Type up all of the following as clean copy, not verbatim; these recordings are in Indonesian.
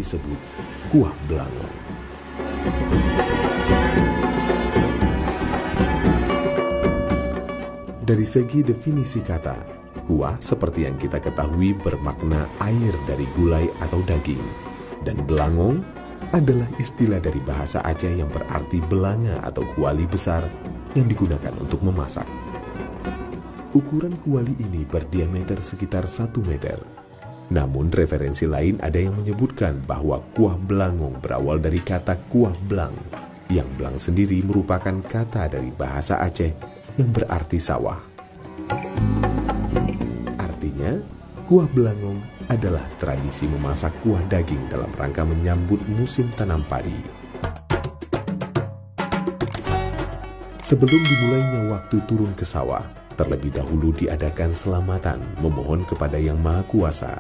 disebut kuah belangong. Dari segi definisi kata, kuah seperti yang kita ketahui bermakna air dari gulai atau daging. Dan belangong adalah istilah dari bahasa Aceh yang berarti belanga atau kuali besar yang digunakan untuk memasak. Ukuran kuali ini berdiameter sekitar 1 meter. Namun referensi lain ada yang menyebutkan bahwa kuah belangong berawal dari kata kuah belang, yang belang sendiri merupakan kata dari bahasa Aceh yang berarti sawah. Artinya, kuah belangong adalah tradisi memasak kuah daging dalam rangka menyambut musim tanam padi. Sebelum dimulainya waktu turun ke sawah, terlebih dahulu diadakan selamatan memohon kepada Yang Maha Kuasa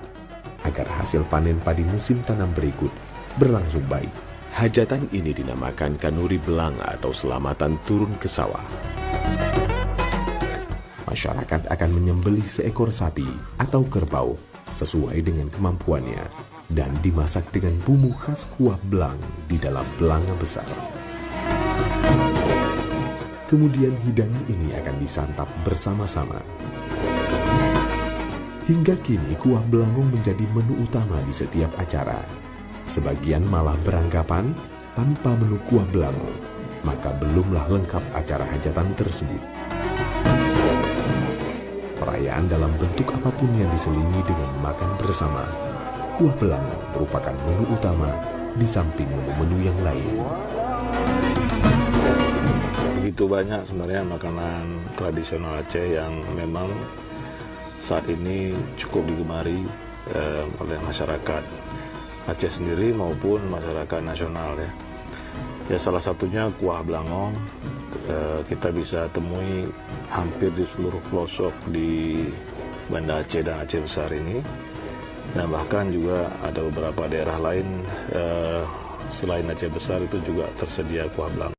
agar hasil panen padi musim tanam berikut berlangsung baik. Hajatan ini dinamakan kanuri belang atau selamatan turun ke sawah. Masyarakat akan menyembelih seekor sapi atau kerbau sesuai dengan kemampuannya dan dimasak dengan bumbu khas kuah belang di dalam belanga besar. Kemudian hidangan ini akan disantap bersama-sama. Hingga kini kuah belangong menjadi menu utama di setiap acara. Sebagian malah beranggapan tanpa menu kuah belangong, maka belumlah lengkap acara hajatan tersebut. Perayaan dalam bentuk apapun yang diselingi dengan makan bersama, kuah belangong merupakan menu utama di samping menu-menu yang lain. Begitu banyak sebenarnya makanan tradisional Aceh yang memang saat ini cukup digemari oleh masyarakat Aceh sendiri maupun masyarakat nasional ya. Ya salah satunya kuah belangong kita bisa temui hampir di seluruh pelosok di Banda Aceh dan Aceh Besar ini. Dan bahkan juga ada beberapa daerah lain selain Aceh Besar itu juga tersedia kuah belangong.